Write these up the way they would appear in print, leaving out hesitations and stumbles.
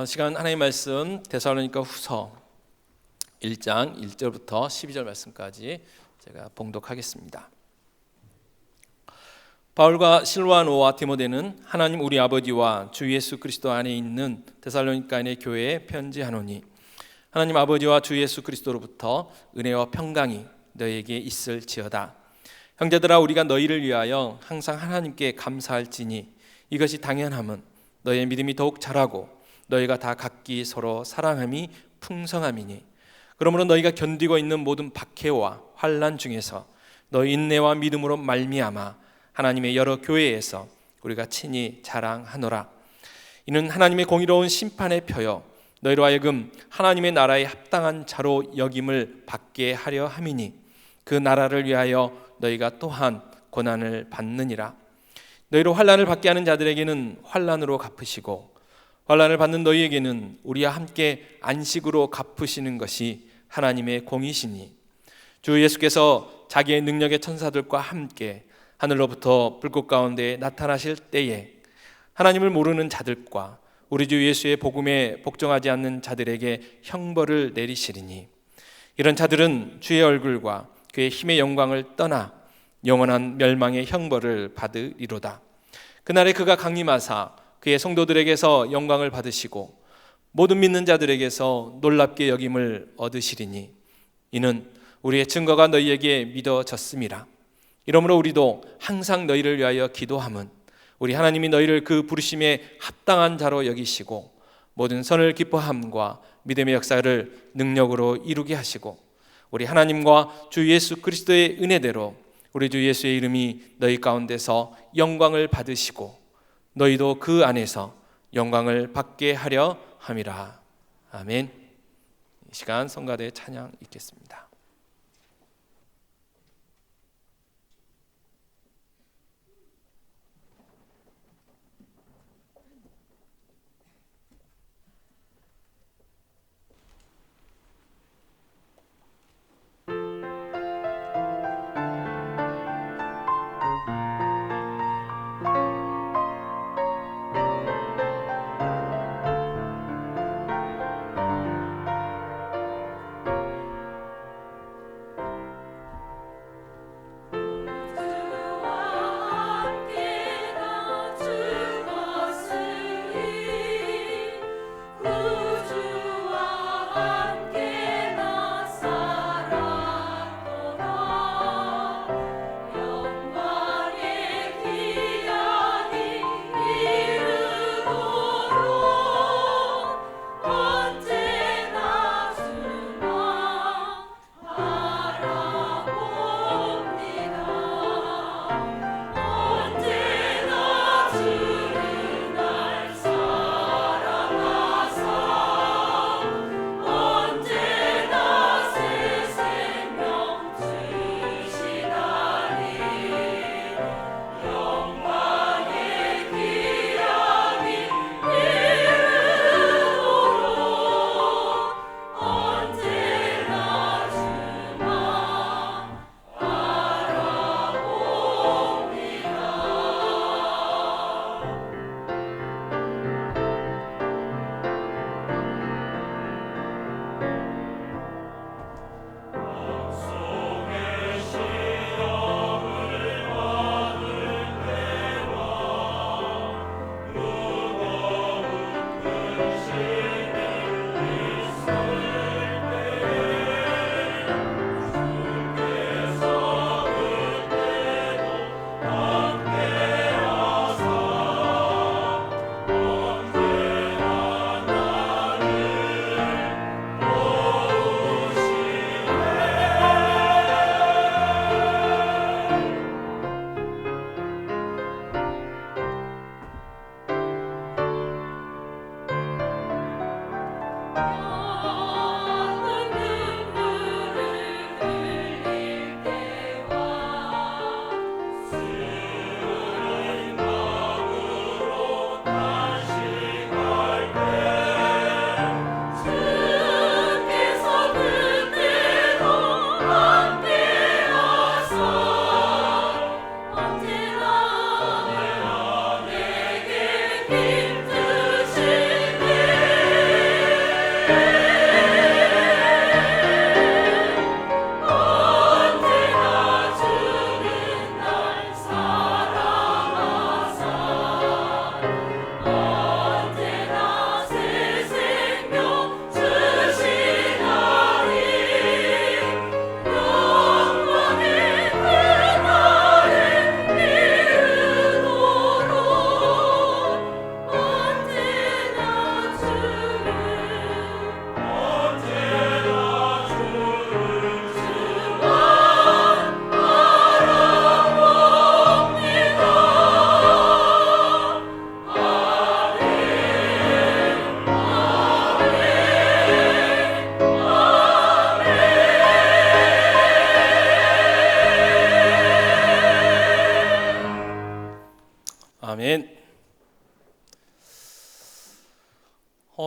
시간 하나님의 말씀 데살로니가 후서 1장 1절부터 12절 말씀까지 제가 봉독하겠습니다. 바울과 실와노와 디모데는 하나님 우리 아버지와 주 예수 그리스도 안에 있는 데살로니가인의 교회에 편지하노니 하나님 아버지와 주 예수 그리스도로부터 은혜와 평강이 너희에게 있을지어다. 형제들아, 우리가 너희를 위하여 항상 하나님께 감사할지니 이것이 당연함은 너희의 믿음이 더욱 자라고 너희가 다 각기 서로 사랑함이 풍성함이니, 그러므로 너희가 견디고 있는 모든 박해와 환난 중에서 너희 인내와 믿음으로 말미암아 하나님의 여러 교회에서 우리가 친히 자랑하노라. 이는 하나님의 공의로운 심판의 표요 너희로 하여금 하나님의 나라에 합당한 자로 여김을 받게 하려 함이니, 그 나라를 위하여 너희가 또한 고난을 받느니라. 너희로 환난을 받게 하는 자들에게는 환난으로 갚으시고 환난을 받는 너희에게는 우리와 함께 안식으로 갚으시는 것이 하나님의 공이시니, 주 예수께서 자기의 능력의 천사들과 함께 하늘로부터 불꽃 가운데 나타나실 때에 하나님을 모르는 자들과 우리 주 예수의 복음에 복종하지 않는 자들에게 형벌을 내리시리니, 이런 자들은 주의 얼굴과 그의 힘의 영광을 떠나 영원한 멸망의 형벌을 받으리로다. 그날에 그가 강림하사 그의 성도들에게서 영광을 받으시고 모든 믿는 자들에게서 놀랍게 여김을 얻으시리니, 이는 우리의 증거가 너희에게 믿어졌음이라. 이러므로 우리도 항상 너희를 위하여 기도함은 우리 하나님이 너희를 그 부르심에 합당한 자로 여기시고 모든 선을 기뻐함과 믿음의 역사를 능력으로 이루게 하시고 우리 하나님과 주 예수 그리스도의 은혜대로 우리 주 예수의 이름이 너희 가운데서 영광을 받으시고 너희도 그 안에서 영광을 받게 하려 함이라. 아멘. 이 시간 성가대 찬양 읽겠습니다. 힘드시네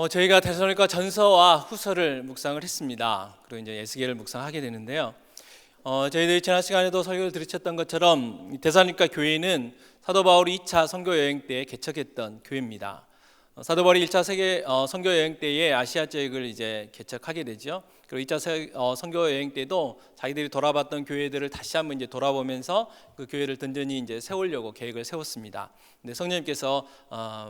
저희가 데살로니가 전서와 후서를 묵상을 했습니다. 그리고 이제 에스겔을 묵상하게 되는데요. 저희들이 지난 시간에도 설교를 들으셨던 것처럼 데살로니가 교회는 사도 바울이 2차 선교 여행 때 개척했던 교회입니다. 사도 바울이 1차 세계 선교 여행 때에 아시아 지역을 이제 개척하게 되죠. 그리고 2차 선교 여행 때도 자기들이 돌아봤던 교회들을 다시 한번 이제 돌아보면서 그 교회를 든든히 이제 세우려고 계획을 세웠습니다. 근데 성령님께서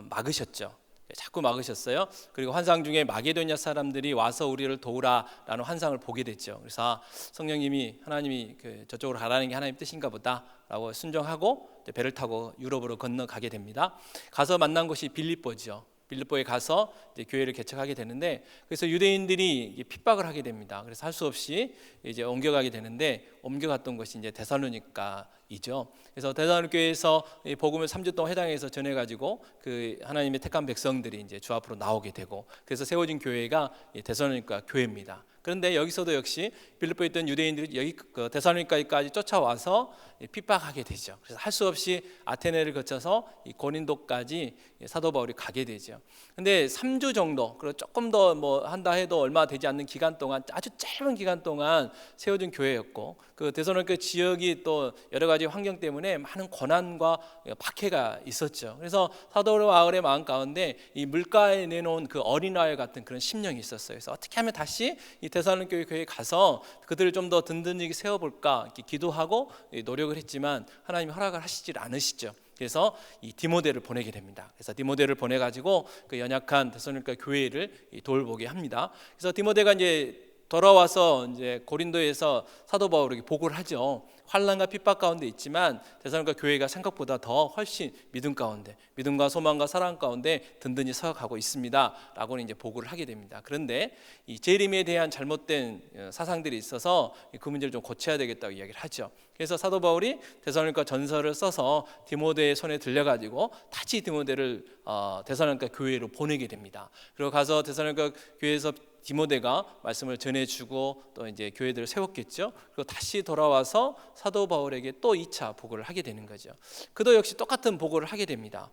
막으셨죠. 자꾸 막으셨어요. 그리고 환상 중에 마게도냐 사람들이 와서 우리를 도우라라는 환상을 보게 됐죠. 그래서 성령님이 하나님이 저쪽으로 가라는 게 하나님 뜻인가 보다라고 순종하고 배를 타고 유럽으로 건너가게 됩니다. 가서 만난 곳이 빌립보죠. 빌립보에 가서 이제 교회를 개척하게 되는데, 그래서 유대인들이 핍박을 하게 됩니다. 그래서 할 수 없이 이제 옮겨가게 되는데, 옮겨갔던 것이 이제 데살로니가이죠. 그래서 데살로니가 교회에서 복음을 3주 동안 회당에서 전해가지고 그 하나님의 택한 백성들이 이제 주 앞으로 나오게 되고, 그래서 세워진 교회가 데살로니가 교회입니다. 그런데 여기서도 역시 빌립보에 있던 유대인들이 여기 데살로니가까지 쫓아와서 핍박하게 되죠. 그래서 할 수 없이 아테네를 거쳐서 고린도까지 사도 바울이 가게 되죠. 근데 3주 정도, 그리고 조금 더 뭐 한다 해도 얼마 되지 않는 기간 동안, 아주 짧은 기간 동안 세워진 교회였고, 그 데살로니가 지역이 또 여러 가지 환경 때문에 많은 고난과 박해가 있었죠. 그래서 사도 바울의 마음 가운데 이 물가에 내놓은 그 어린아이 같은 그런 심령이 있었어요. 그래서 어떻게 하면 다시 이 데살로니가 교회에 가서 그들을 좀 더 든든히 세워볼까 이렇게 기도하고 노력을 했지만 하나님이 허락을 하시질 않으시죠. 그래서 이 디모데를 보내게 됩니다. 그래서 디모데를 보내가지고 그 연약한 데살로니가 교회를 돌보게 합니다. 그래서 디모데가 이제 돌아와서 이제 고린도에서 사도 바울에게 보고를 하죠. 환난과 핍박 가운데 있지만 데살로니가 교회가 생각보다 더 훨씬 믿음 가운데, 믿음과 소망과 사랑 가운데 든든히 서가고 있습니다라고 이제 보고를 하게 됩니다. 그런데 이 재림에 대한 잘못된 사상들이 있어서 그 문제를 좀 고쳐야 되겠다고 이야기를 하죠. 그래서 사도 바울이 데살로니가 전서를 써서 디모데의 손에 들려가지고 다시 디모데를 데살로니가 교회로 보내게 됩니다. 그리고 가서 데살로니가 교회에서 디모데가 말씀을 전해주고 또 이제 교회들을 세웠겠죠. 그리고 다시 돌아와서 사도 바울에게 또 2차 보고를 하게 되는 거죠. 그도 역시 똑같은 보고를 하게 됩니다.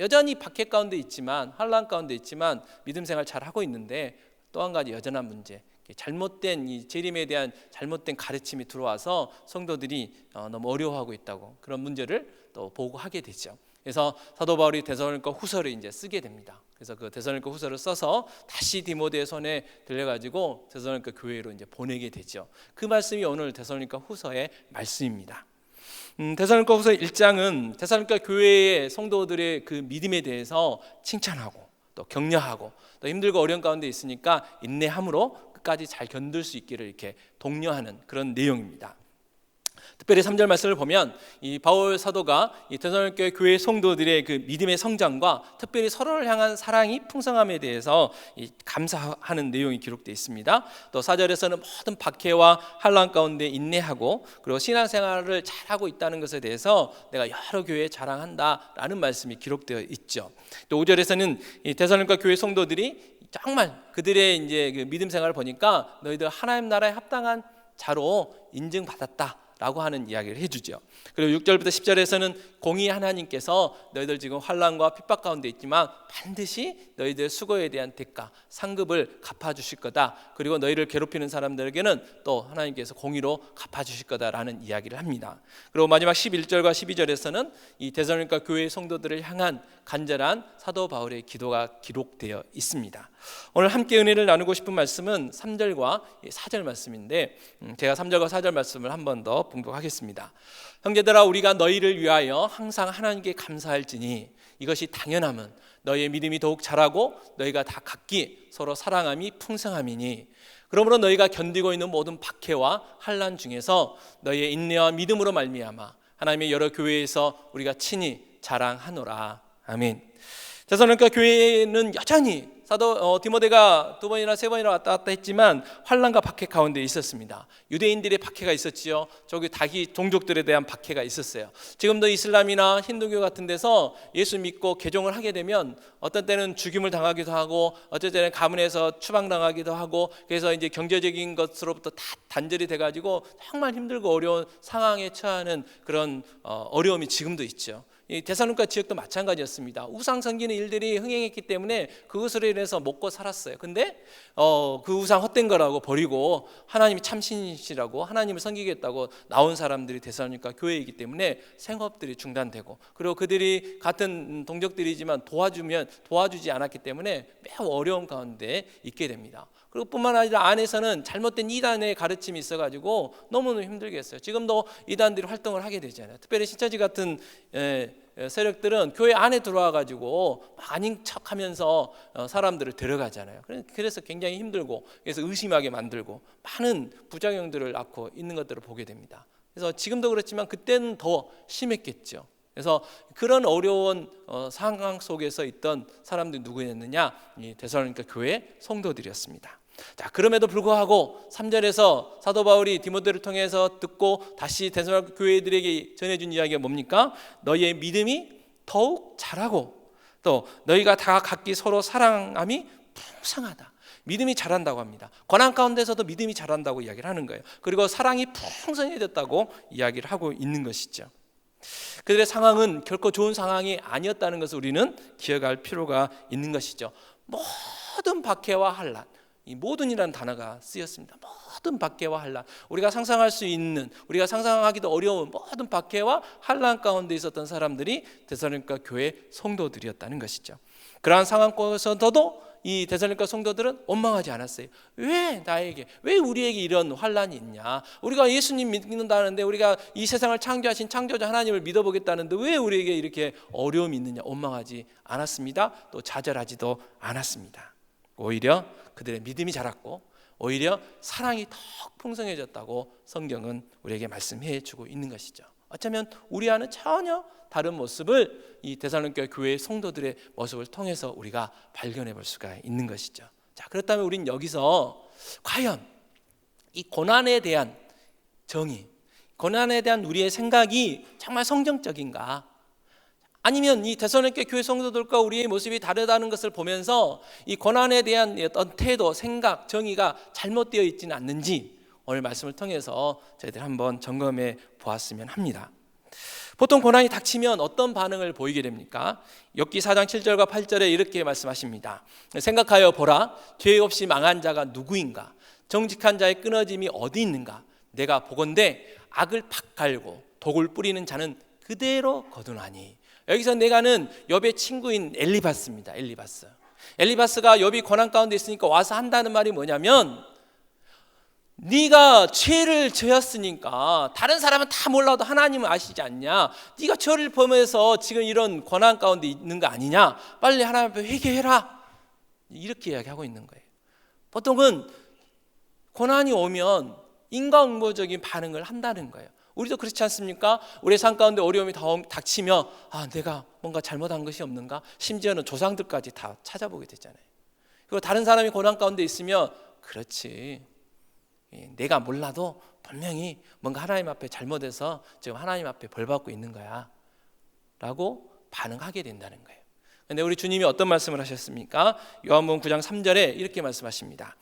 여전히 박해 가운데 있지만, 환난 가운데 있지만 믿음 생활 잘 하고 있는데 또 한 가지 여전한 문제, 잘못된 이 재림에 대한 잘못된 가르침이 들어와서 성도들이 너무 어려워하고 있다고, 그런 문제를 또 보고하게 되죠. 그래서 사도 바울이 데살로니가 후서를 이제 쓰게 됩니다. 그래서 그 데살로니가 후서를 써서 다시 디모데의 손에 들려가지고 데살로니가 교회로 이제 보내게 되죠. 그 말씀이 오늘 데살로니가 후서의 말씀입니다. 데살로니가 후서 1장은 데살로니가 교회의 성도들의 그 믿음에 대해서 칭찬하고 또 격려하고, 또 힘들고 어려운 가운데 있으니까 인내함으로 끝까지 잘 견딜 수 있기를 이렇게 독려하는 그런 내용입니다. 특별히 3절 말씀을 보면 이 바울 사도가 이 데살로니가 교회 성도들의 그 믿음의 성장과 특별히 서로를 향한 사랑이 풍성함에 대해서 감사하는 내용이 기록되어 있습니다. 또 4절에서는 모든 박해와 환난 가운데 인내하고, 그리고 신앙생활을 잘하고 있다는 것에 대해서 내가 여러 교회에 자랑한다라는 말씀이 기록되어 있죠. 또 5절에서는 이 데살로니가 교회 성도들이 정말 그들의 이제 그 믿음 생활을 보니까 너희들 하나님 나라에 합당한 자로 인증받았다 라고 하는 이야기를 해주죠. 그리고 6절부터 10절에서는 공의 하나님께서 너희들 지금 환난과 핍박 가운데 있지만 반드시 너희들 수고에 대한 대가, 상급을 갚아주실 거다. 그리고 너희를 괴롭히는 사람들에게는 또 하나님께서 공의로 갚아주실 거다라는 이야기를 합니다. 그리고 마지막 11절과 12절에서는 이 데살로니가 교회 성도들을 향한 간절한 사도 바울의 기도가 기록되어 있습니다. 오늘 함께 은혜를 나누고 싶은 말씀은 3절과 4절 말씀인데, 제가 3절과 4절 말씀을 한 번 더 봉독하겠습니다. 형제들아, 우리가 너희를 위하여 항상 하나님께 감사할지니 이것이 당연함은 너희의 믿음이 더욱 자라고 너희가 다 각기 서로 사랑함이 풍성함이니, 그러므로 너희가 견디고 있는 모든 박해와 환난 중에서 너희의 인내와 믿음으로 말미암아 하나님의 여러 교회에서 우리가 친히 자랑하노라. 아멘. 데살로니가 교회는 여전히 사도 디모데가 2번이나 3번이나 왔다 갔다 했지만 환난과 박해 가운데 있었습니다. 유대인들의 박해가 있었지요. 저기 다기 종족들에 대한 박해가 있었어요. 지금도 이슬람이나 힌두교 같은 데서 예수 믿고 개종을 하게 되면 어떤 때는 죽임을 당하기도 하고, 어쩔 때는 가문에서 추방당하기도 하고, 그래서 이제 경제적인 것으로부터 다 단절이 돼가지고 정말 힘들고 어려운 상황에 처하는 그런 어려움이 지금도 있죠. 이 데살로니가 지역도 마찬가지였습니다. 우상 섬기는 일들이 흥행했기 때문에 그것으로 인해서 먹고 살았어요. 근데 그 우상 헛된 거라고 버리고 하나님이 참신이시라고 하나님을 섬기겠다고 나온 사람들이 데살로니가 교회이기 때문에 생업들이 중단되고, 그리고 그들이 같은 동족들이지만 도와주지 않았기 때문에 매우 어려운 가운데 있게 됩니다. 그리고 뿐만 아니라 안에서는 잘못된 이단의 가르침이 있어가지고 너무너무 힘들게 했어요. 지금도 이단들이 활동을 하게 되잖아요. 특별히 신천지 같은 세력들은 교회 안에 들어와가지고 막 아닌 척하면서 사람들을 데려가잖아요. 그래서 굉장히 힘들고, 그래서 의심하게 만들고 많은 부작용들을 낳고 있는 것들을 보게 됩니다. 그래서 지금도 그렇지만 그때는 더 심했겠죠. 그래서 그런 어려운 상황 속에서 있던 사람들이 누구였느냐? 이 데살로니가 교회 성도들이었습니다. 자, 그럼에도 불구하고 3절에서 사도 바울이 디모데를 통해서 듣고 다시 데살로니가 교회들에게 전해준 이야기가 뭡니까? 너희의 믿음이 더욱 자라고, 또 너희가 다 각기 서로 사랑함이 풍성하다. 믿음이 자란다고 합니다. 고난 가운데서도 믿음이 자란다고 이야기를 하는 거예요. 그리고 사랑이 풍성해졌다고 이야기를 하고 있는 것이죠. 그들의 상황은 결코 좋은 상황이 아니었다는 것을 우리는 기억할 필요가 있는 것이죠. 모든 박해와 환난, 이 모든이라는 단어가 쓰였습니다. 모든 박해와 환난, 우리가 상상할 수 있는, 우리가 상상하기도 어려운 모든 박해와 환난 가운데 있었던 사람들이 데살로니가 교회 성도들이었다는 것이죠. 그러한 상황 속에서도 이 데살로니가 성도들은 원망하지 않았어요. 왜 우리에게 이런 환난이 있냐? 우리가 예수님 믿는다는데, 우리가 이 세상을 창조하신 창조자 하나님을 믿어보겠다는데 왜 우리에게 이렇게 어려움이 있느냐? 원망하지 않았습니다. 또 좌절하지도 않았습니다. 오히려 그들의 믿음이 자랐고, 오히려 사랑이 더 풍성해졌다고 성경은 우리에게 말씀해 주고 있는 것이죠. 어쩌면 우리와는 전혀 다른 모습을 이 데살로니가 교회의 성도들의 모습을 통해서 우리가 발견해 볼 수가 있는 것이죠. 자, 그렇다면 우리는 여기서 과연 이 고난에 대한 정의, 고난에 대한 우리의 생각이 정말 성경적인가? 아니면 이 데살로니가 교회 성도들과 우리의 모습이 다르다는 것을 보면서 이 고난에 대한 어떤 태도, 생각, 정의가 잘못되어 있지는 않는지 오늘 말씀을 통해서 저희들 한번 점검해 보았으면 합니다. 보통 고난이 닥치면 어떤 반응을 보이게 됩니까? 욥기 4장 7절과 8절에 이렇게 말씀하십니다. 생각하여 보라, 죄 없이 망한 자가 누구인가? 정직한 자의 끊어짐이 어디 있는가? 내가 보건대 악을 팍 갈고 독을 뿌리는 자는 그대로 거두나니. 여기서 내가는 욥의 친구인 엘리바스입니다. 엘리바스가 욥이 고난 가운데 있으니까 와서 한다는 말이 뭐냐면, 네가 죄를 지었으니까 다른 사람은 다 몰라도 하나님은 아시지 않냐? 네가 죄를 범해서 지금 이런 고난 가운데 있는 거 아니냐? 빨리 하나님 앞에 회개해라. 이렇게 이야기하고 있는 거예요. 보통은 고난이 오면 인과응보적인 반응을 한다는 거예요. 우리도 그렇지 않습니까? 우리의 삶 가운데 어려움이 닥치면 내가 뭔가 잘못한 것이 없는가? 심지어는 조상들까지 다 찾아보게 되잖아요. 그리고 다른 사람이 고난 가운데 있으면, 그렇지, 내가 몰라도 분명히 뭔가 하나님 앞에 잘못해서 지금 하나님 앞에 벌 받고 있는 거야 라고 반응하게 된다는 거예요. 그런데 우리 주님이 어떤 말씀을 하셨습니까? 요한복음 9장 3절에 이렇게 말씀하십니다.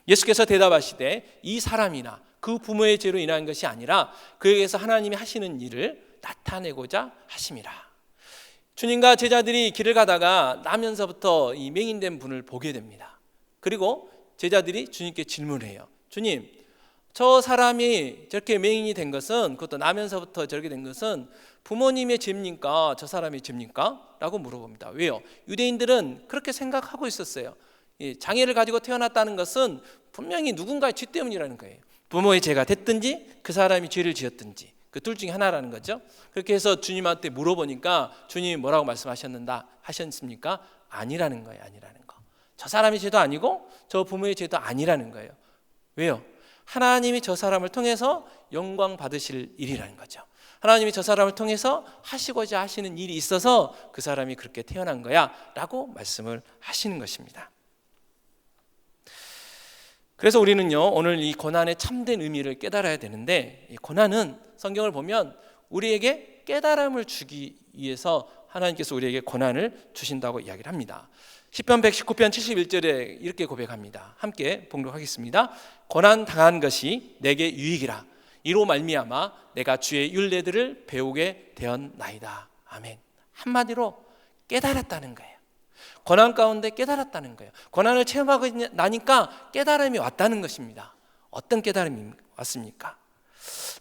예수께서 대답하시되 이 사람이나 그 부모의 죄로 인한 것이 아니라 그에게서 하나님이 하시는 일을 나타내고자 하심이라. 주님과 제자들이 길을 가다가 나면서부터 이 맹인된 분을 보게 됩니다. 그리고 제자들이 주님께 질문을 해요. 주님, 저 사람이 저렇게 맹인이 된 것은, 그것도 나면서부터 저렇게 된 것은 부모님의 죄입니까? 저 사람의 죄입니까? 라고 물어봅니다. 왜요? 유대인들은 그렇게 생각하고 있었어요. 장애를 가지고 태어났다는 것은 분명히 누군가의 죄 때문이라는 거예요. 부모의 죄가 됐든지 그 사람이 죄를 지었든지 그 둘 중에 하나라는 거죠. 그렇게 해서 주님한테 물어보니까 주님이 뭐라고 하셨습니까? 아니라는 거예요. 아니라는 거. 저 사람의 죄도 아니고 저 부모의 죄도 아니라는 거예요. 왜요? 하나님이 저 사람을 통해서 영광 받으실 일이라는 거죠. 하나님이 저 사람을 통해서 하시고자 하시는 일이 있어서 그 사람이 그렇게 태어난 거야 라고 말씀을 하시는 것입니다. 그래서 우리는요, 오늘 이 고난의 참된 의미를 깨달아야 되는데, 이 고난은 성경을 보면 우리에게 깨달음을 주기 위해서 하나님께서 우리에게 고난을 주신다고 이야기를 합니다. 시편 119편 71절에 이렇게 고백합니다. 함께 봉독하겠습니다. 고난 당한 것이 내게 유익이라. 이로 말미암아 내가 주의 율례들을 배우게 되었나이다. 아멘. 한마디로 깨달았다는 거예요. 고난 가운데 깨달았다는 거예요. 고난을 체험하고 나니까 깨달음이 왔다는 것입니다. 어떤 깨달음이 왔습니까?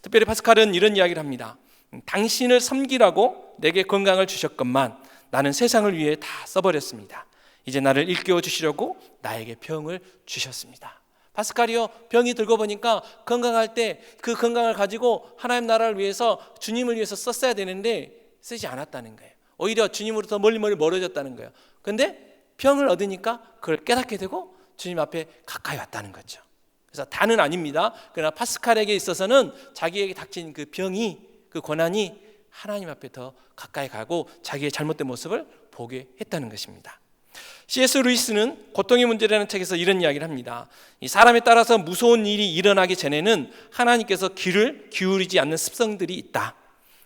특별히 파스칼은 이런 이야기를 합니다. 당신을 섬기라고 내게 건강을 주셨건만 나는 세상을 위해 다 써버렸습니다. 이제 나를 일깨워 주시려고 나에게 병을 주셨습니다. 파스칼이요, 병이 들고 보니까 건강할 때 그 건강을 가지고 하나님 나라를 위해서, 주님을 위해서 썼어야 되는데 쓰지 않았다는 거예요. 오히려 주님으로부터 멀리 멀어졌다는 거예요. 그런데 병을 얻으니까 그걸 깨닫게 되고 주님 앞에 가까이 왔다는 거죠. 그래서 다는 아닙니다. 그러나 파스칼에게 있어서는 자기에게 닥친 그 병이, 그 고난이 하나님 앞에 더 가까이 가고 자기의 잘못된 모습을 보게 했다는 것입니다. C.S. 루이스는 고통의 문제라는 책에서 이런 이야기를 합니다. 이 사람에 따라서 무서운 일이 일어나기 전에는 하나님께서 귀를 기울이지 않는 습성들이 있다.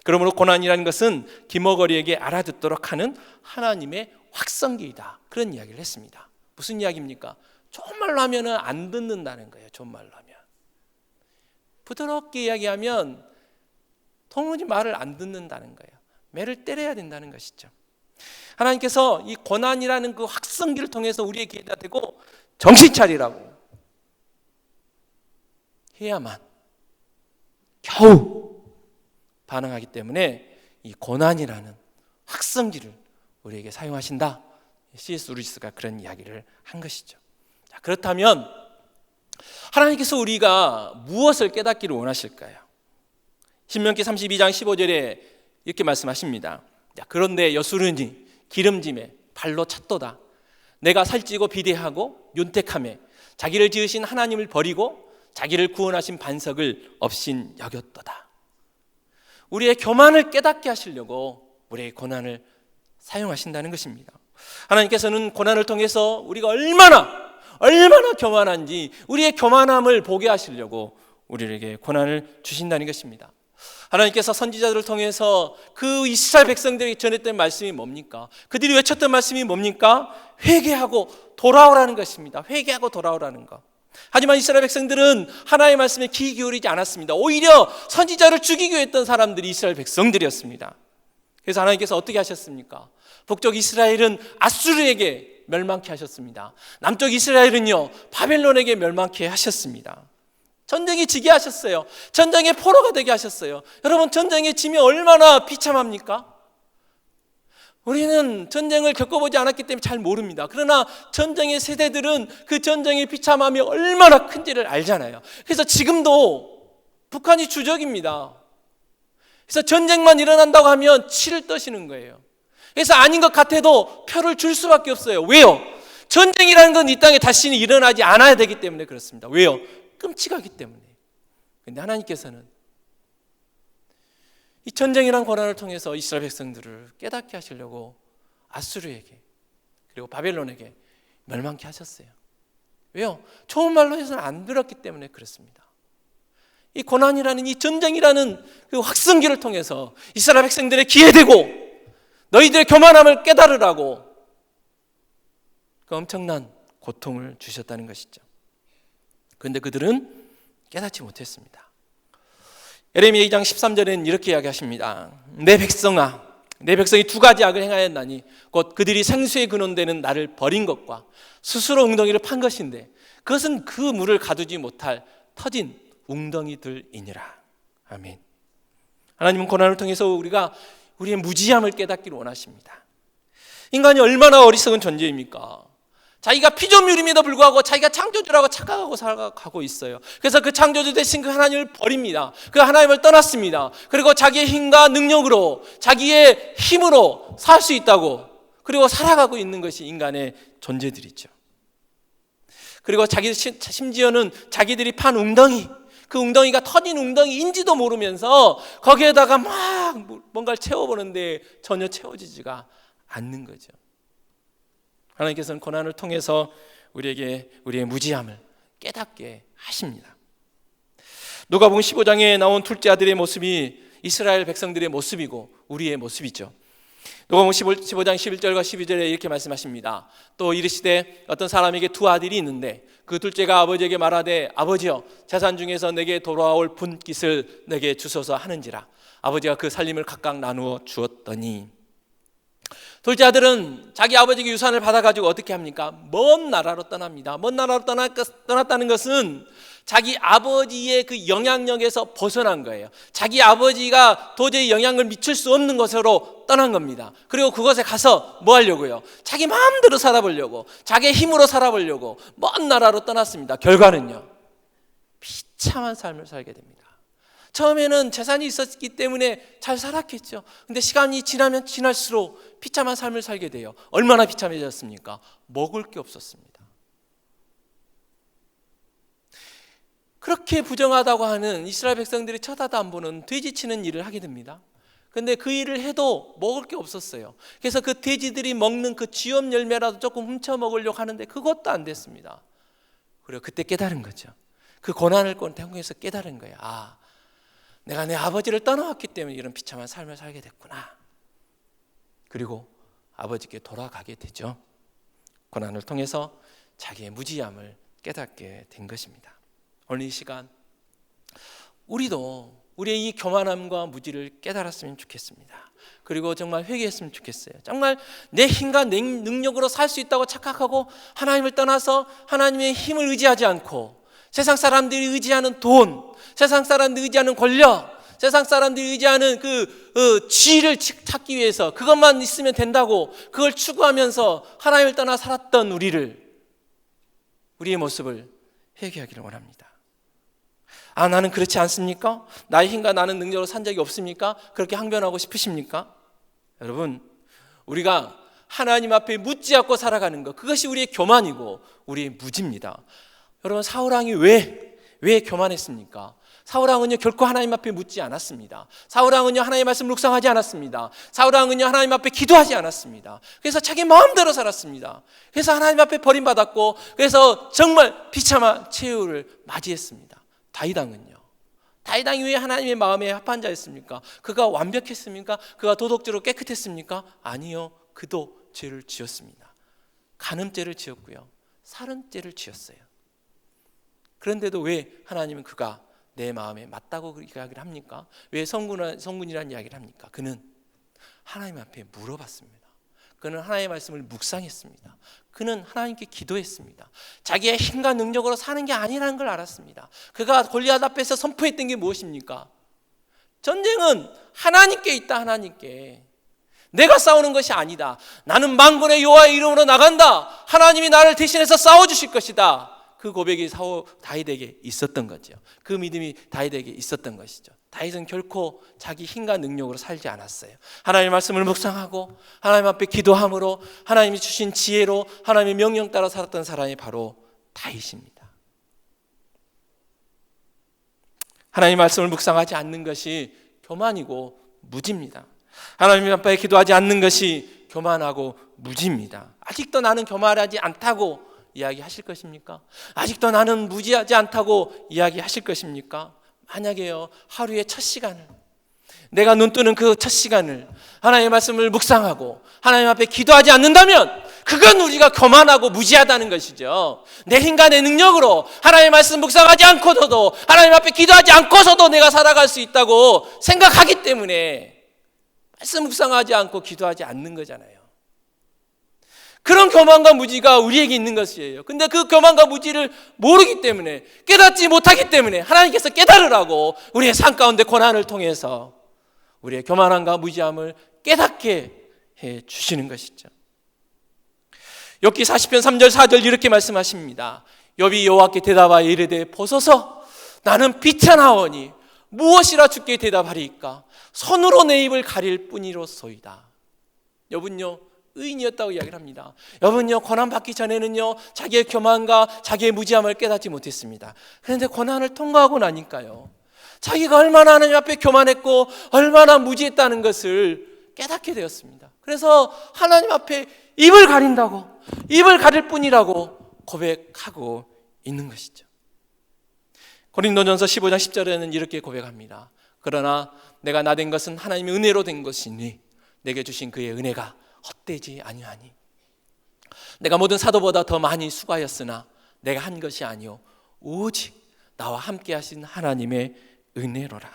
그러므로 고난이라는 것은 기머거리에게 알아듣도록 하는 하나님의 확성기이다. 그런 이야기를 했습니다. 무슨 이야기입니까? 좋은 말로 하면 안 듣는다는 거예요. 좋은 말로 하면. 부드럽게 이야기하면 도무지 말을 안 듣는다는 거예요. 매를 때려야 된다는 것이죠. 하나님께서 이 고난이라는 그 확성기를 통해서 우리에게 기회가 되고 정신 차리라고 해야만 겨우 반응하기 때문에 이 고난이라는 확성기를 우리에게 사용하신다. C.S. 루이스가 그런 이야기를 한 것이죠. 자, 그렇다면 하나님께서 우리가 무엇을 깨닫기를 원하실까요? 신명기 32장 15절에 이렇게 말씀하십니다. 자, 그런데 여수르니 기름짐에 발로 찼도다. 내가 살찌고 비대하고 윤택함에 자기를 지으신 하나님을 버리고 자기를 구원하신 반석을 없인 여겼도다. 우리의 교만을 깨닫게 하시려고 우리의 고난을 사용하신다는 것입니다. 하나님께서는 고난을 통해서 우리가 얼마나 교만한지 우리의 교만함을 보게 하시려고 우리에게 고난을 주신다는 것입니다. 하나님께서 선지자들을 통해서 그 이스라엘 백성들에게 전했던 말씀이 뭡니까? 그들이 외쳤던 말씀이 뭡니까? 회개하고 돌아오라는 것입니다. 회개하고 돌아오라는 것. 하지만 이스라엘 백성들은 하나님의 말씀에 귀 기울이지 않았습니다. 오히려 선지자를 죽이기로 했던 사람들이 이스라엘 백성들이었습니다. 그래서 하나님께서 어떻게 하셨습니까? 북쪽 이스라엘은 아수르에게 멸망케 하셨습니다. 남쪽 이스라엘은요, 바벨론에게 멸망케 하셨습니다. 전쟁에 지게 하셨어요. 전쟁의 포로가 되게 하셨어요. 여러분, 전쟁에 지면 얼마나 비참합니까? 우리는 전쟁을 겪어보지 않았기 때문에 잘 모릅니다. 그러나 전쟁의 세대들은 그 전쟁의 비참함이 얼마나 큰지를 알잖아요. 그래서 지금도 북한이 주적입니다. 그래서 전쟁만 일어난다고 하면 치를 떠시는 거예요. 그래서 아닌 것 같아도 표를 줄 수밖에 없어요. 왜요? 전쟁이라는 건 이 땅에 다시는 일어나지 않아야 되기 때문에 그렇습니다. 왜요? 끔찍하기 때문에. 그런데 하나님께서는 이 전쟁이란 고난을 통해서 이스라엘 백성들을 깨닫게 하시려고 아수르에게 그리고 바벨론에게 멸망케 하셨어요. 왜요? 좋은 말로 해서는 안 들었기 때문에 그렇습니다. 이 고난이라는, 이 전쟁이라는 그 확성기를 통해서 이스라엘 백성들의 기회되고 너희들의 교만함을 깨달으라고 그 엄청난 고통을 주셨다는 것이죠. 그런데 그들은 깨닫지 못했습니다. 예레미야 2장 13절에는 이렇게 이야기하십니다. 내 백성아, 내 백성이 두 가지 악을 행하였나니 곧 그들이 생수에 근원되는 나를 버린 것과 스스로 웅덩이를 판 것인데 그것은 그 물을 가두지 못할 터진 웅덩이들이니라. 아멘. 하나님은 고난을 통해서 우리의 무지함을 깨닫기를 원하십니다. 인간이 얼마나 어리석은 존재입니까? 자기가 피조물임에도 불구하고 자기가 창조주라고 착각하고 살아가고 있어요. 그래서 그 창조주 되신 그 하나님을 버립니다. 그 하나님을 떠났습니다. 그리고 자기의 힘과 능력으로, 자기의 힘으로 살 수 있다고, 그리고 살아가고 있는 것이 인간의 존재들이죠. 그리고 심지어는 자기들이 판 웅덩이, 그 웅덩이가 터진 웅덩이인지도 모르면서 거기에다가 막 뭔가를 채워보는데 전혀 채워지지가 않는 거죠. 하나님께서는 고난을 통해서 우리에게 우리의 무지함을 깨닫게 하십니다. 누가복음 15장에 나온 둘째 아들의 모습이 이스라엘 백성들의 모습이고 우리의 모습이죠. 누가복음 15장 11절과 12절에 이렇게 말씀하십니다. 또 이르시되 어떤 사람에게 두 아들이 있는데 그 둘째가 아버지에게 말하되 아버지여 재산 중에서 내게 돌아올 분깃을 내게 주소서 하는지라. 아버지가 그 살림을 각각 나누어 주었더니 둘째 아들은 자기 아버지에게 유산을 받아가지고 어떻게 합니까? 먼 나라로 떠납니다. 먼 나라로 떠났다는 것은 자기 아버지의 그 영향력에서 벗어난 거예요. 자기 아버지가 도저히 영향을 미칠 수 없는 곳으로 떠난 겁니다. 그리고 그곳에 가서 뭐 하려고요? 자기 마음대로 살아보려고, 자기의 힘으로 살아보려고 먼 나라로 떠났습니다. 결과는요, 비참한 삶을 살게 됩니다. 처음에는 재산이 있었기 때문에 잘 살았겠죠. 근데 시간이 지나면 지날수록 비참한 삶을 살게 돼요. 얼마나 비참해졌습니까? 먹을 게 없었습니다. 그렇게 부정하다고 하는 이스라엘 백성들이 쳐다도 안 보는 돼지 치는 일을 하게 됩니다. 근데 그 일을 해도 먹을 게 없었어요. 그래서 그 돼지들이 먹는 그 쥐엄 열매라도 조금 훔쳐 먹으려고 하는데 그것도 안 됐습니다. 그리고 그때 깨달은 거죠. 그 고난을 통해서 깨달은 거예요. 아, 내가 내 아버지를 떠나왔기 때문에 이런 비참한 삶을 살게 됐구나. 그리고 아버지께 돌아가게 되죠. 고난을 통해서 자기의 무지함을 깨닫게 된 것입니다. 오늘 이 시간 우리도 우리의 이 교만함과 무지를 깨달았으면 좋겠습니다. 그리고 정말 회개했으면 좋겠어요. 정말 내 힘과 내 능력으로 살 수 있다고 착각하고 하나님을 떠나서 하나님의 힘을 의지하지 않고 세상 사람들이 의지하는 돈, 세상 사람들이 의지하는 권력, 세상 사람들이 의지하는 그 지위를 찾기 위해서 그것만 있으면 된다고 그걸 추구하면서 하나님을 떠나 살았던 우리의 모습을 회개하기를 원합니다. 아, 나는 그렇지 않습니까? 나의 힘과 나는 능력으로 산 적이 없습니까? 그렇게 항변하고 싶으십니까? 여러분, 우리가 하나님 앞에 묻지 않고 살아가는 것, 그것이 우리의 교만이고 우리의 무지입니다. 여러분, 사울왕이 왜 교만했습니까? 사울왕은요 결코 하나님 앞에 묻지 않았습니다. 사울왕은요 하나님의 말씀을 묵상하지 않았습니다. 사울왕은요 하나님 앞에 기도하지 않았습니다. 그래서 자기 마음대로 살았습니다. 그래서 하나님 앞에 버림받았고, 그래서 정말 비참한 최후를 맞이했습니다. 다윗왕이 왜 하나님의 마음에 합한 자였습니까? 그가 완벽했습니까? 그가 도덕적으로 깨끗했습니까? 아니요, 그도 죄를 지었습니다. 간음죄를 지었고요, 살인죄를 지었어요. 그런데도 왜 하나님은 그가 내 마음에 맞다고 이야기를 합니까? 왜 성군이라는 이야기를 합니까? 그는 하나님 앞에 물어봤습니다. 그는 하나님의 말씀을 묵상했습니다. 그는 하나님께 기도했습니다. 자기의 힘과 능력으로 사는 게 아니라는 걸 알았습니다. 그가 골리앗 앞에서 선포했던 게 무엇입니까? 전쟁은 하나님께 있다. 하나님께. 내가 싸우는 것이 아니다. 나는 만군의 여호와의 이름으로 나간다. 하나님이 나를 대신해서 싸워주실 것이다. 그 고백이 다윗에게 있었던 거죠. 그 믿음이 다윗에게 있었던 것이죠. 다윗은 결코 자기 힘과 능력으로 살지 않았어요. 하나님의 말씀을 묵상하고 하나님 앞에 기도함으로 하나님이 주신 지혜로 하나님의 명령 따라 살았던 사람이 바로 다윗입니다. 하나님의 말씀을 묵상하지 않는 것이 교만이고 무지입니다. 하나님 앞에 기도하지 않는 것이 교만하고 무지입니다. 아직도 나는 교만하지 않다고 이야기하실 것입니까? 아직도 나는 무지하지 않다고 이야기하실 것입니까? 만약에요, 하루의 첫 시간을, 내가 눈 뜨는 그 첫 시간을 하나님의 말씀을 묵상하고 하나님 앞에 기도하지 않는다면 그건 우리가 교만하고 무지하다는 것이죠. 내 힘과 내 능력으로 하나님의 말씀 묵상하지 않고서도, 하나님 앞에 기도하지 않고서도 내가 살아갈 수 있다고 생각하기 때문에 말씀 묵상하지 않고 기도하지 않는 거잖아요. 그런 교만과 무지가 우리에게 있는 것이에요. 근데 그 교만과 무지를 모르기 때문에, 깨닫지 못하기 때문에 하나님께서 깨달으라고 우리의 삶 가운데 고난을 통해서 우리의 교만함과 무지함을 깨닫게 해 주시는 것이죠. 욥기 40편 3절 4절 이렇게 말씀하십니다. 욥이 여호와께 대답하여 이르되 보소서, 나는 비천하오니 무엇이라 주께 대답하리이까? 손으로 내 입을 가릴 뿐이로소이다. 욥은요 의인이었다고 이야기를 합니다. 여러분요, 고난받기 전에는요 자기의 교만과 자기의 무지함을 깨닫지 못했습니다. 그런데 고난을 통과하고 나니까요 자기가 얼마나 하나님 앞에 교만했고 얼마나 무지했다는 것을 깨닫게 되었습니다. 그래서 하나님 앞에 입을 가린다고, 입을 가릴 뿐이라고 고백하고 있는 것이죠. 고린도전서 15장 10절에는 이렇게 고백합니다. 그러나 내가 나된 것은 하나님의 은혜로 된 것이니 내게 주신 그의 은혜가 헛되지 아니하니, 내가 모든 사도보다 더 많이 수고하였으나 내가 한 것이 아니요 오직 나와 함께 하신 하나님의 은혜로라.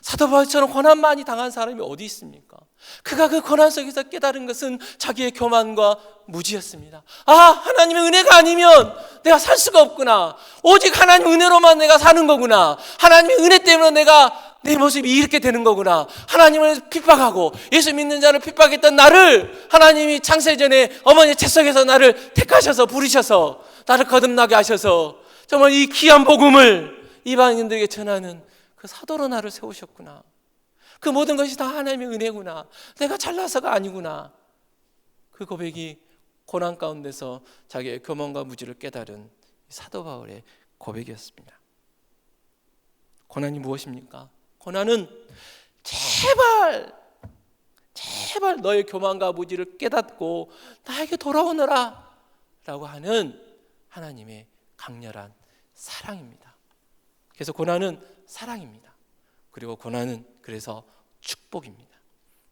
사도 바울처럼 고난 많이 당한 사람이 어디 있습니까? 그가 그 고난 속에서 깨달은 것은 자기의 교만과 무지였습니다. 하나님의 은혜가 아니면 내가 살 수가 없구나. 오직 하나님 은혜로만 내가 사는 거구나. 하나님의 은혜 때문에 내가 내 모습이 이렇게 되는 거구나. 하나님을 핍박하고 예수 믿는 자를 핍박했던 나를 하나님이 창세전에 어머니 채석에서 나를 택하셔서 부르셔서 나를 거듭나게 하셔서 정말 이 귀한 복음을 이방인들에게 전하는 그 사도로 나를 세우셨구나. 그 모든 것이 다 하나님의 은혜구나. 내가 잘나서가 아니구나. 그 고백이 고난 가운데서 자기의 교만과 무지를 깨달은 사도 바울의 고백이었습니다. 고난이 무엇입니까? 고난은 제발 너의 교만과 무지를 깨닫고 나에게 돌아오너라 라고 하는 하나님의 강렬한 사랑입니다. 그래서 고난은 사랑입니다. 그리고 고난은 그래서 축복입니다.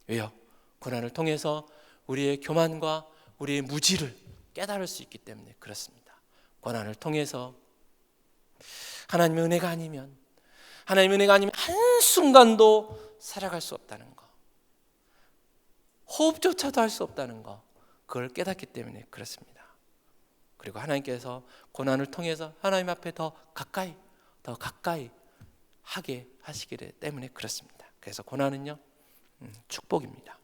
왜요? 고난을 통해서 우리의 교만과 우리의 무지를 깨달을 수 있기 때문에 그렇습니다. 고난을 통해서 하나님의 은혜가 아니면 한순간도 살아갈 수 없다는 거, 호흡조차도 할 수 없다는 거, 그걸 깨닫기 때문에 그렇습니다. 그리고 하나님께서 고난을 통해서 하나님 앞에 더 가까이 하게 하시기 때문에 그렇습니다. 그래서 고난은요, 축복입니다.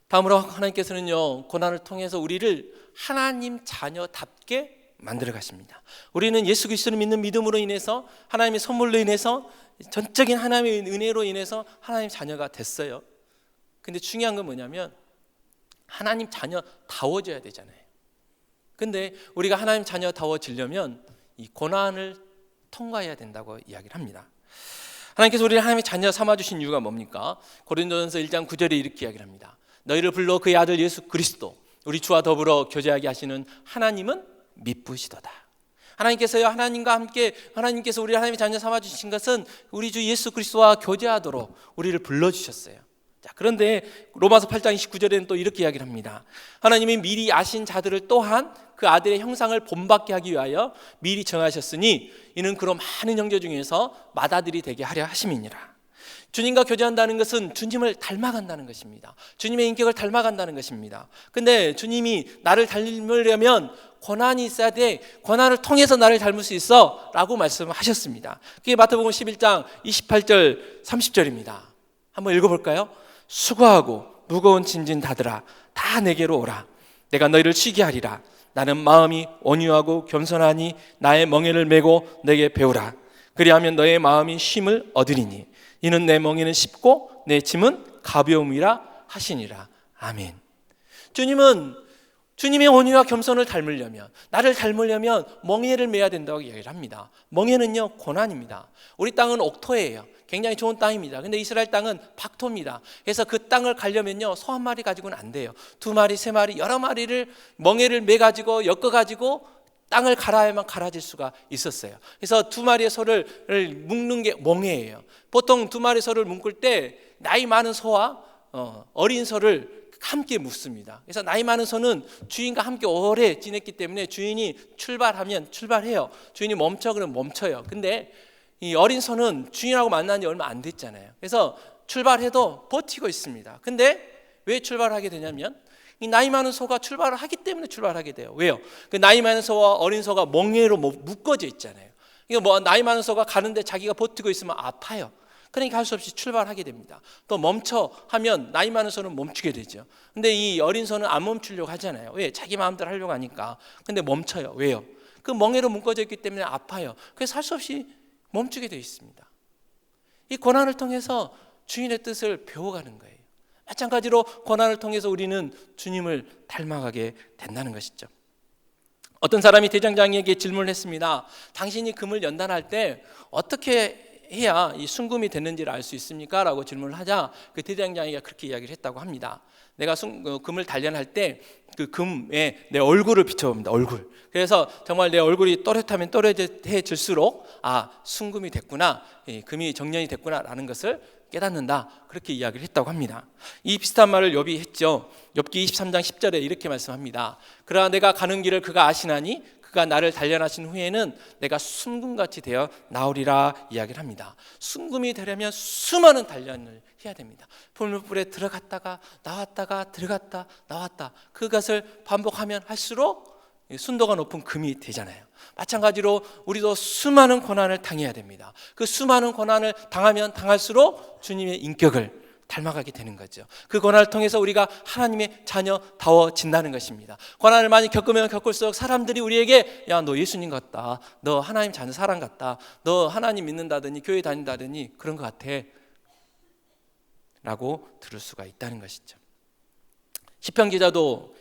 다음으로 하나님께서는요, 고난을 통해서 우리를 하나님 자녀답게 만들어 가십니다. 우리는 예수 그리스도를 믿는 믿음으로 인해서 하나님의 선물로 인해서 전적인 하나님의 은혜로 인해서 하나님 자녀가 됐어요. 근데 중요한 건 뭐냐면 하나님 자녀다워져야 되잖아요. 근데 우리가 하나님 자녀다워지려면 이 고난을 통과해야 된다고 이야기를 합니다. 하나님께서 우리를 하나님의 자녀 삼아주신 이유가 뭡니까? 고린도전서 1장 9절에 이렇게 이야기를 합니다. 너희를 불러 그의 아들 예수 그리스도 우리 주와 더불어 교제하게 하시는 하나님은 미쁘시도다. 하나님께서요, 하나님께서 우리를 하나님의 자녀 삼아주신 것은 우리 주 예수 그리스도와 교제하도록 우리를 불러주셨어요. 자, 그런데 로마서 8장 29절에는 또 이렇게 이야기를 합니다. 하나님이 미리 아신 자들을 또한 그 아들의 형상을 본받게 하기 위하여 미리 정하셨으니 이는 그로 많은 형제 중에서 맏아들이 되게 하려 하심이니라. 주님과 교제한다는 것은 주님을 닮아간다는 것입니다. 주님의 인격을 닮아간다는 것입니다. 근데 주님이 나를 닮으려면 고난이 있어야 돼. 고난을 통해서 나를 닮을 수 있어 라고 말씀하셨습니다. 그게 마태복음 11장 28절 30절입니다. 한번 읽어볼까요? 수고하고 무거운 짐진 다들아 다 내게로 오라. 내가 너희를 쉬게 하리라. 나는 마음이 온유하고 겸손하니 나의 멍에를 메고 내게 배우라. 그리하면 너의 마음이 쉼을 얻으리니 이는 내 멍에는 쉽고 내 짐은 가벼움이라 하시니라. 아멘. 주님은 주님의 온유와 겸손을 닮으려면, 나를 닮으려면 멍에를 메야 된다고 이야기를 합니다. 멍에는요, 고난입니다. 우리 땅은 옥토예요. 굉장히 좋은 땅입니다. 근데 이스라엘 땅은 박토입니다. 그래서 그 땅을 가려면요, 소 한 마리 가지고는 안 돼요. 2마리, 3마리, 여러 마리를 멍에를 매가지고 엮어가지고 땅을 갈아야만 갈아질 수가 있었어요. 그래서 2마리의 소를 묶는 게 멍에예요. 보통 2마리 소를 묶을 때 나이 많은 소와 어린 소를 함께 묶습니다. 그래서 나이 많은 소는 주인과 함께 오래 지냈기 때문에 주인이 출발하면 출발해요. 주인이 멈춰 그러면 멈춰요. 근데 이 어린 소는 주인하고 만난 지 얼마 안 됐잖아요. 그래서 출발해도 버티고 있습니다. 근데 왜 출발하게 되냐면 이 나이 많은 소가 출발을 하기 때문에 출발하게 돼요. 왜요? 그 나이 많은 소와 어린 소가 멍에로 묶어져 있잖아요. 이거 나이 많은 소가 가는데 자기가 버티고 있으면 아파요. 그러니까 할 수 없이 출발하게 됩니다. 또 멈춰 하면 나이 많은 소는 멈추게 되죠. 근데 이 어린 소는 안 멈추려고 하잖아요. 왜? 자기 마음대로 하려고 하니까. 근데 멈춰요. 왜요? 그 멍에로 묶어져 있기 때문에 아파요. 그래서 할 수 없이 멈추게 되어 있습니다. 이 고난을 통해서 주인의 뜻을 배워가는 거예요. 마찬가지로 고난을 통해서 우리는 주님을 닮아가게 된다는 것이죠. 어떤 사람이 대장장이에게 질문을 했습니다. 당신이 금을 연단할 때 어떻게 해야 이 순금이 됐는지를 알 수 있습니까? 라고 질문을 하자 그 대장장이가 그렇게 이야기를 했다고 합니다. 내가 금을 단련할 때 그 금에 내 얼굴을 비춰봅니다. 얼굴. 그래서 정말 내 얼굴이 또렷하면 또렷해질수록 순금이 됐구나, 금이 정련이 됐구나 라는 것을 깨닫는다, 그렇게 이야기를 했다고 합니다. 이 비슷한 말을 욥이 했죠. 욥기 23장 10절에 이렇게 말씀합니다. 그러나 내가 가는 길을 그가 아시나니 그가 나를 단련하신 후에는 내가 순금같이 되어 나오리라 이야기를 합니다. 순금이 되려면 수많은 단련을 해야 됩니다. 풀무불에 들어갔다가 나왔다가 들어갔다 나왔다, 그것을 반복하면 할수록 순도가 높은 금이 되잖아요. 마찬가지로 우리도 수많은 고난을 당해야 됩니다. 그 수많은 고난을 당하면 당할수록 주님의 인격을 닮아가게 되는 거죠. 그 고난을 통해서 우리가 하나님의 자녀다워진다는 것입니다. 고난을 많이 겪으면 겪을수록 사람들이 우리에게 야, 너 예수님 같다, 너 하나님 자녀 사람 같다, 너 하나님 믿는다더니 교회 다닌다더니 그런 것 같아 라고 들을 수가 있다는 것이죠. 시편 기자도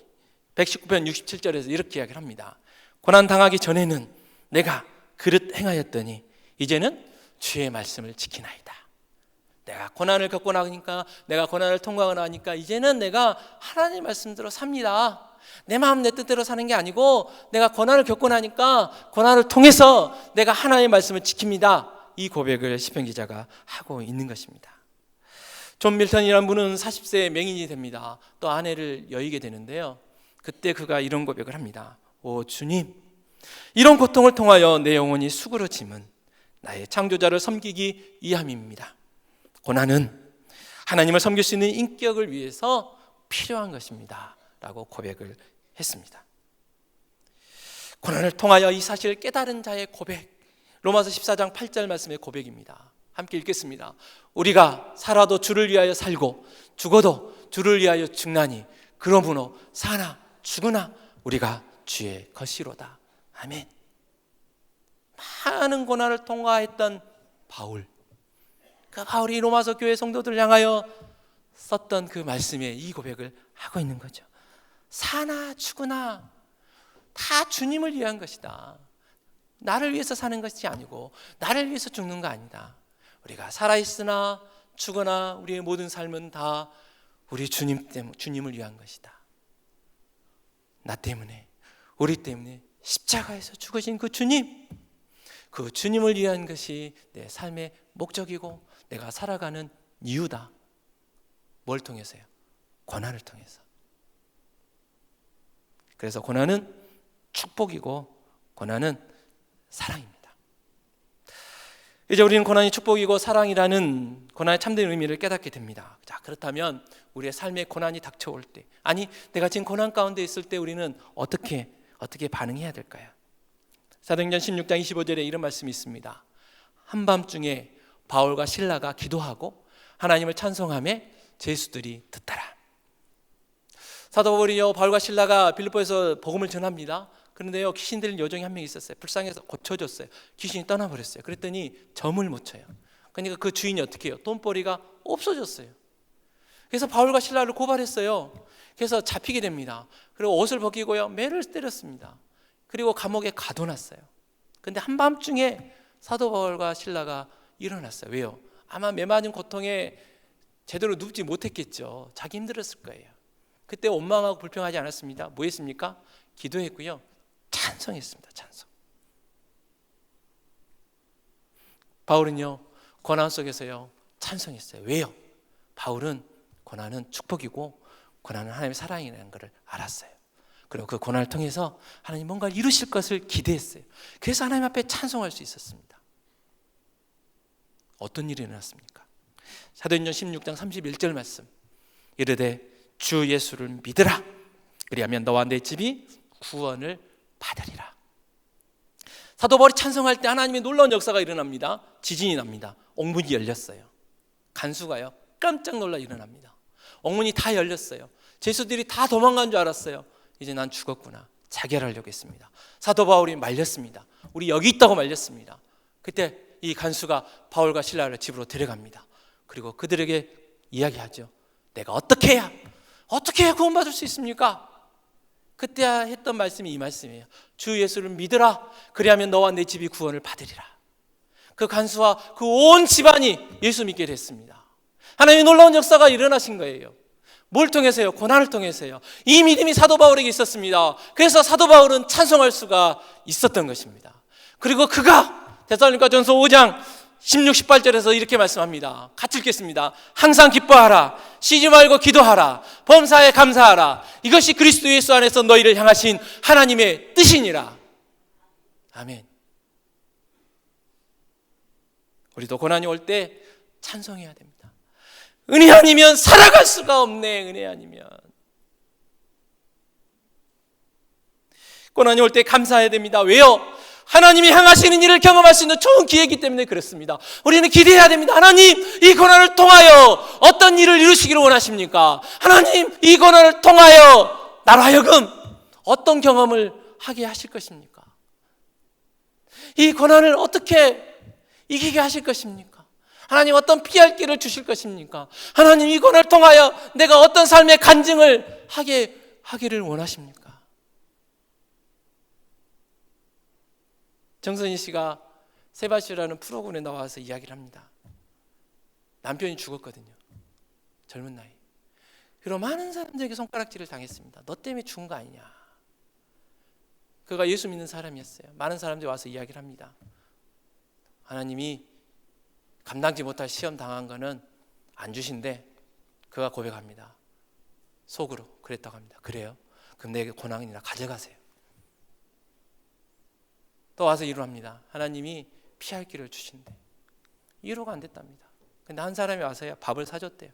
119편 67절에서 이렇게 이야기를 합니다. 고난 당하기 전에는 내가 그릇 행하였더니 이제는 주의 말씀을 지키나이다. 내가 고난을 겪고 나니까, 내가 고난을 통과하고 나니까 이제는 내가 하나님 말씀대로 삽니다. 내 마음 내 뜻대로 사는 게 아니고 내가 고난을 겪고 나니까 고난을 통해서 내가 하나님의 말씀을 지킵니다. 이 고백을 시편 기자가 하고 있는 것입니다. 존 밀턴이라는 분은 40세에 맹인이 됩니다. 또 아내를 여의게 되는데요, 그때 그가 이런 고백을 합니다. 오 주님, 이런 고통을 통하여 내 영혼이 수그러짐은 나의 창조자를 섬기기 위함입니다. 고난은 하나님을 섬길 수 있는 인격을 위해서 필요한 것입니다 라고 고백을 했습니다. 고난을 통하여 이 사실을 깨달은 자의 고백, 로마서 14장 8절 말씀의 고백입니다. 함께 읽겠습니다. 우리가 살아도 주를 위하여 살고 죽어도 주를 위하여 죽나니 그러므로 사나 죽으나 우리가 주의 것이로다. 아멘. 많은 고난을 통과했던 바울, 그 바울이 로마서 교회 성도들을 향하여 썼던 그 말씀에 이 고백을 하고 있는 거죠. 사나 죽으나 다 주님을 위한 것이다. 나를 위해서 사는 것이 아니고 나를 위해서 죽는 거 아니다. 우리가 살아있으나 죽으나 우리의 모든 삶은 다 우리 주님을 위한 것이다. 나 때문에, 우리 때문에 십자가에서 죽으신 그 주님, 그 주님을 위한 것이 내 삶의 목적이고 내가 살아가는 이유다. 뭘 통해서요? 고난을 통해서. 그래서 고난은 축복이고 고난은 사랑입니다. 이제 우리는 고난이 축복이고 사랑이라는 고난의 참된 의미를 깨닫게 됩니다. 자, 그렇다면 우리의 삶에 고난이 닥쳐올 때, 아니 내가 지금 고난 가운데 있을 때 우리는 어떻게 반응해야 될까요? 사도행전 16장 25절에 이런 말씀이 있습니다. 한밤중에 바울과 실라가 기도하고 하나님을 찬송하며 제수들이 듣더라. 사도 바울이요, 바울과 실라가 빌립보에서 복음을 전합니다. 그런데요, 귀신 들린 여종이 한 명 있었어요. 불쌍해서 고쳐줬어요. 귀신이 떠나버렸어요. 그랬더니 점을 못 쳐요. 그러니까 그 주인이 어떻게 해요? 돈벌이가 없어졌어요. 그래서 바울과 실라를 고발했어요. 그래서 잡히게 됩니다. 그리고 옷을 벗기고요, 매를 때렸습니다. 그리고 감옥에 가둬놨어요. 근데 한밤중에 사도 바울과 실라가 일어났어요. 왜요? 아마 매 맞은 고통에 제대로 눕지 못했겠죠. 자기 힘들었을 거예요. 그때 원망하고 불평하지 않았습니다. 뭐 했습니까? 기도했고요, 찬송했습니다. 찬송. 바울은요, 고난 속에서요 찬송했어요. 왜요? 바울은 고난은 축복이고 고난은 하나님의 사랑이라는 것을 알았어요. 그리고 그 고난을 통해서 하나님 뭔가 이루실 것을 기대했어요. 그래서 하나님 앞에 찬송할 수 있었습니다. 어떤 일이 일어났습니까? 사도행전 16장 31절 말씀, 이르되 주 예수를 믿으라. 그리하면 너와 내 집이 구원을 받으리라. 사도 바울이 찬송할 때 하나님의 놀라운 역사가 일어납니다. 지진이 납니다. 옥문이 열렸어요. 간수가요 깜짝 놀라 일어납니다. 옥문이 다 열렸어요. 제수들이 다 도망간 줄 알았어요. 이제 난 죽었구나, 자결하려고 했습니다. 사도 바울이 말렸습니다. 우리 여기 있다고 말렸습니다. 그때 이 간수가 바울과 실라를 집으로 데려갑니다. 그리고 그들에게 이야기하죠. 내가 어떻게 해야 구원받을 수 있습니까? 그때 했던 말씀이 이 말씀이에요. 주 예수를 믿으라. 그리하면 너와 내 집이 구원을 받으리라. 그 간수와 그 온 집안이 예수 믿게 됐습니다. 하나님의 놀라운 역사가 일어나신 거예요. 뭘 통해서요? 고난을 통해서요. 이 믿음이 사도 바울에게 있었습니다. 그래서 사도 바울은 찬송할 수가 있었던 것입니다. 그리고 그가 데살로니가전서 5장 16, 18절에서 이렇게 말씀합니다. 같이 읽겠습니다. 항상 기뻐하라. 쉬지 말고 기도하라. 범사에 감사하라. 이것이 그리스도 예수 안에서 너희를 향하신 하나님의 뜻이니라. 아멘. 우리도 고난이 올 때 찬송해야 됩니다. 은혜 아니면 살아갈 수가 없네. 은혜 아니면. 고난이 올 때 감사해야 됩니다. 왜요? 하나님이 향하시는 일을 경험할 수 있는 좋은 기회이기 때문에 그렇습니다. 우리는 기대해야 됩니다. 하나님, 이 고난을 통하여 어떤 일을 이루시기를 원하십니까? 하나님, 이 고난을 통하여 나로 하여금 어떤 경험을 하게 하실 것입니까? 이 고난을 어떻게 이기게 하실 것입니까? 하나님 어떤 피할 길을 주실 것입니까? 하나님 이 고난을 통하여 내가 어떤 삶의 간증을 하기를 원하십니까? 정선희 씨가 세바시라는 프로그램에 나와서 이야기를 합니다. 남편이 죽었거든요. 젊은 나이. 그리고 많은 사람들에게 손가락질을 당했습니다. 너 때문에 죽은 거 아니냐. 그가 예수 믿는 사람이었어요. 많은 사람들이 와서 이야기를 합니다. 하나님이 감당지 못할 시험 당한 거는 안 주신데 그가 고백합니다. 속으로 그랬다고 합니다. 그래요? 그럼 내게 고난이나 가져가세요. 또 와서 위로합니다. 하나님이 피할 길을 주신대. 위로가 안 됐답니다. 근데 한 사람이 와서야 밥을 사줬대요.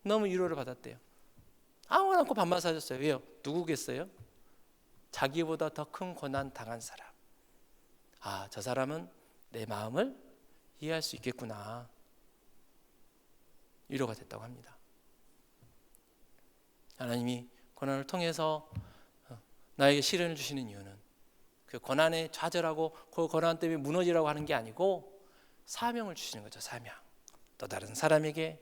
너무 위로를 받았대요. 아무나 않고 밥만 사줬어요. 왜요? 누구겠어요? 자기보다 더 큰 고난 당한 사람. 아, 저 사람은 내 마음을 이해할 수 있겠구나. 위로가 됐다고 합니다. 하나님이 고난을 통해서 나에게 시련을 주시는 이유는 그 고난에 좌절하고 그 고난 때문에 무너지라고 하는 게 아니고 사명을 주시는 거죠. 사명. 또 다른 사람에게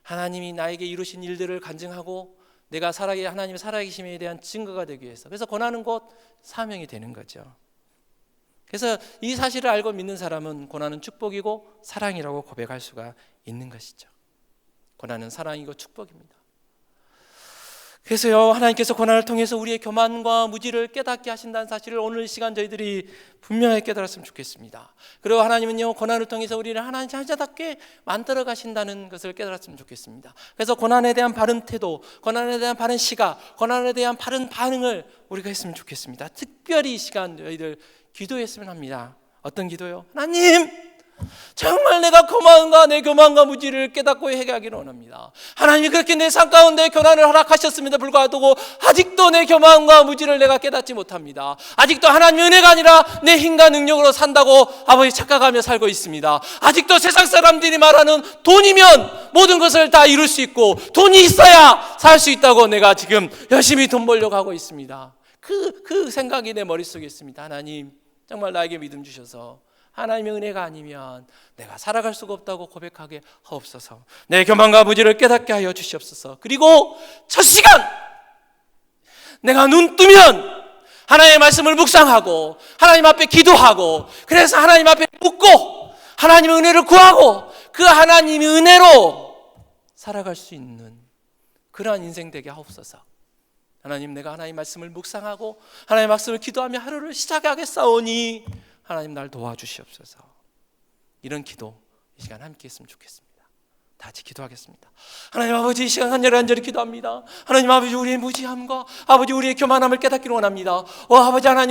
하나님이 나에게 이루신 일들을 간증하고 내가 하나님의 살아계심에 대한 증거가 되기 위해서. 그래서 고난은 곧 사명이 되는 거죠. 그래서 이 사실을 알고 믿는 사람은 고난은 축복이고 사랑이라고 고백할 수가 있는 것이죠. 고난은 사랑이고 축복입니다. 그래서요, 하나님께서 고난을 통해서 우리의 교만과 무지를 깨닫게 하신다는 사실을 오늘 이 시간 저희들이 분명하게 깨달았으면 좋겠습니다. 그리고 하나님은요, 고난을 통해서 우리를 하나님 자녀답게 만들어 가신다는 것을 깨달았으면 좋겠습니다. 그래서 고난에 대한 바른 태도, 고난에 대한 바른 시각, 고난에 대한 바른 반응을 우리가 했으면 좋겠습니다. 특별히 이 시간 저희들 기도했으면 합니다. 어떤 기도요? 하나님, 정말 내가 내 교만과 무지를 깨닫고 회개하기를 원합니다. 하나님이 그렇게 내 삶 가운데 고난을 허락하셨음에도 불구하고 아직도 내 교만과 무지를 내가 깨닫지 못합니다. 아직도 하나님의 은혜가 아니라 내 힘과 능력으로 산다고 아버지 착각하며 살고 있습니다. 아직도 세상 사람들이 말하는 돈이면 모든 것을 다 이룰 수 있고 돈이 있어야 살 수 있다고 내가 지금 열심히 돈 벌려고 하고 있습니다. 그 생각이 내 머릿속에 있습니다. 하나님, 정말 나에게 믿음 주셔서 하나님의 은혜가 아니면 내가 살아갈 수가 없다고 고백하게 하옵소서. 내 교만과 무지를 깨닫게 하여 주시옵소서. 그리고 첫 시간 내가 눈 뜨면 하나님의 말씀을 묵상하고 하나님 앞에 기도하고 그래서 하나님 앞에 묻고 하나님의 은혜를 구하고 그 하나님의 은혜로 살아갈 수 있는 그러한 인생 되게 하옵소서. 하나님, 내가 하나님 말씀을 묵상하고 하나님 말씀을 기도하며 하루를 시작하겠사오니 하나님 날 도와주시옵소서. 이런 기도 이 시간 함께 했으면 좋겠습니다. 다 같이 기도하겠습니다. 하나님 아버지, 이 시간 간절히 기도합니다. 하나님 아버지, 우리의 무지함과 아버지 우리의 교만함을 깨닫기를 원합니다. 아버지 하나님,